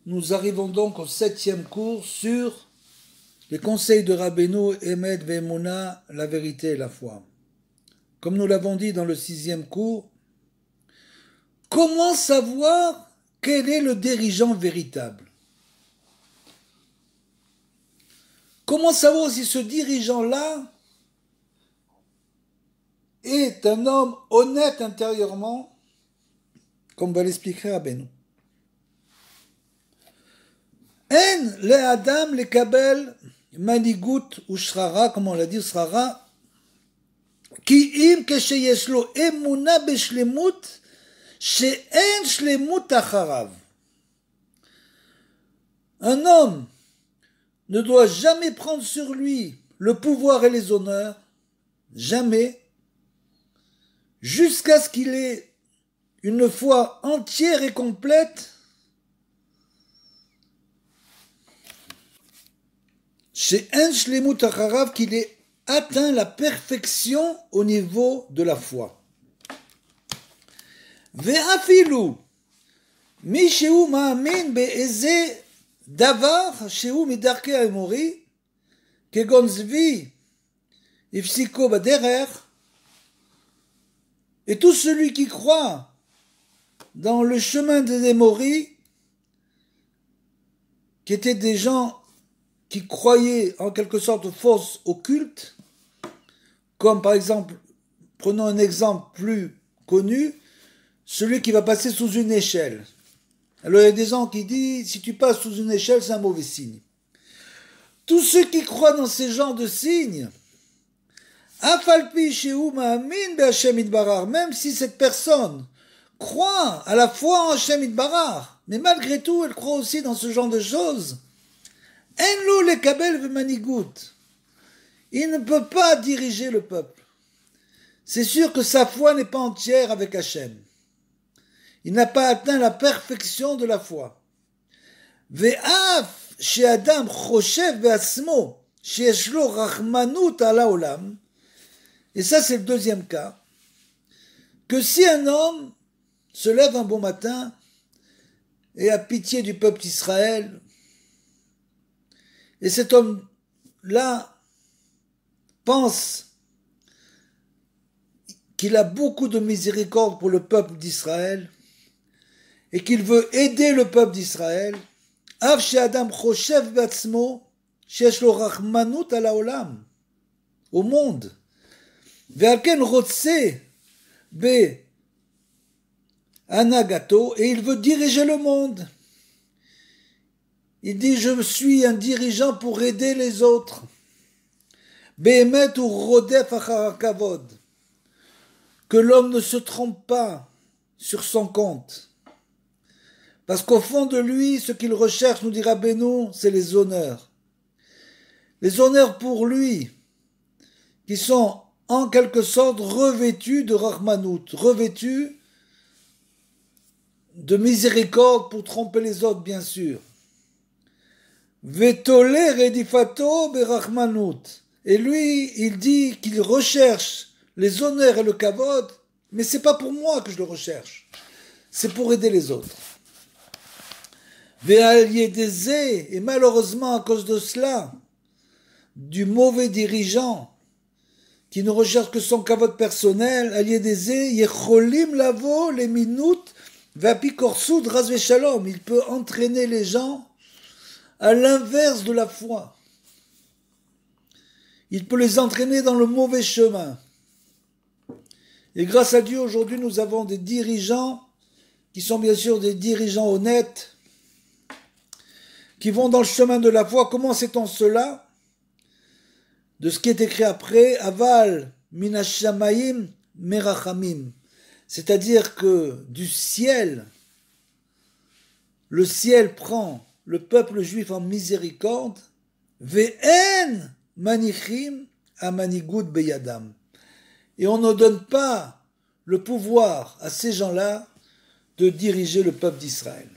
Nous arrivons donc au 7e cours sur les conseils de Rabbeinu, Emet Ve'emuna, la vérité et la foi. Comme nous l'avons dit dans le 6e cours, comment savoir quel est le dirigeant véritable? Comment savoir si ce dirigeant-là est un homme honnête intérieurement, comme va l'expliquer Rabbeinu? En le Adam le kabel manigout ou shrara, comme on l'a dit, shrara, ki im kesheyesh lo emuna beshlemut she'en shlemut acharav. Un homme ne doit jamais prendre sur lui le pouvoir et les honneurs, jamais, jusqu'à ce qu'il ait une foi entière et complète chez un shlemut acharav, qu'il ait atteint la perfection au niveau de la foi. Ve'afilu mi shehu ma'amin be'eze davar shehu midarkei ha'emori kegon zvi ifsiko baderer, et tout celui qui croit dans le chemin des Émoris, qui étaient des gens qui croyaient en quelque sorte fausses au culte, comme par exemple, prenons un exemple plus connu, celui qui va passer sous une échelle. Alors il y a des gens qui disent, si tu passes sous une échelle, c'est un mauvais signe. Tous ceux qui croient dans ces genres de signes, même si cette personne croit à la fois en Hashem Itbarach, mais malgré tout, elle croit aussi dans ce genre de choses, Enlo le kabel v'manigout, il ne peut pas diriger le peuple. C'est sûr que sa foi n'est pas entière avec Hashem. Il n'a pas atteint la perfection de la foi. Ve'af she'adam choshev be'atzmo sheyesh lo rachmanut ala olam. Et ça, c'est le deuxième cas. Que si un homme se lève un bon matin et a pitié du peuple d'Israël, et cet homme-là pense qu'il a beaucoup de miséricorde pour le peuple d'Israël et qu'il veut aider le peuple d'Israël, Av she'adam choshev be'atzmo sheyesh lo rachmanut ala olam, au monde, ve'alken rotse be'anagato, et il veut diriger le monde. Il dit, je suis un dirigeant pour aider les autres. Behemet ou rodef achar kavod. Que l'homme ne se trompe pas sur son compte. Parce qu'au fond de lui, ce qu'il recherche, nous dira Rabbeinu, c'est les honneurs. Les honneurs pour lui, qui sont en quelque sorte revêtus de Rahmanout, revêtus de miséricorde pour tromper les autres, bien sûr. Vetole redifato berachmanut. Et lui, il dit qu'il recherche les honneurs et le kavod, mais c'est pas pour moi que je le recherche. C'est pour aider les autres. Ve'aliedeze, et malheureusement à cause de cela, du mauvais dirigeant, qui ne recherche que son kavod personnel, aliedeze, yecholim lavo les minutes, vapikorsoud razve shalom. Il peut entraîner les gens à l'inverse de la foi. Il peut les entraîner dans le mauvais chemin. Et grâce à Dieu, aujourd'hui, nous avons des dirigeants qui sont bien sûr des dirigeants honnêtes, qui vont dans le chemin de la foi. Comment sait-on cela? De ce qui est écrit après, Aval minashamayim merachamim. C'est-à-dire que du ciel, le ciel prend le peuple juif en miséricorde, ve'en manichim a manigout beyadam. Et on ne donne pas le pouvoir à ces gens-là de diriger le peuple d'Israël.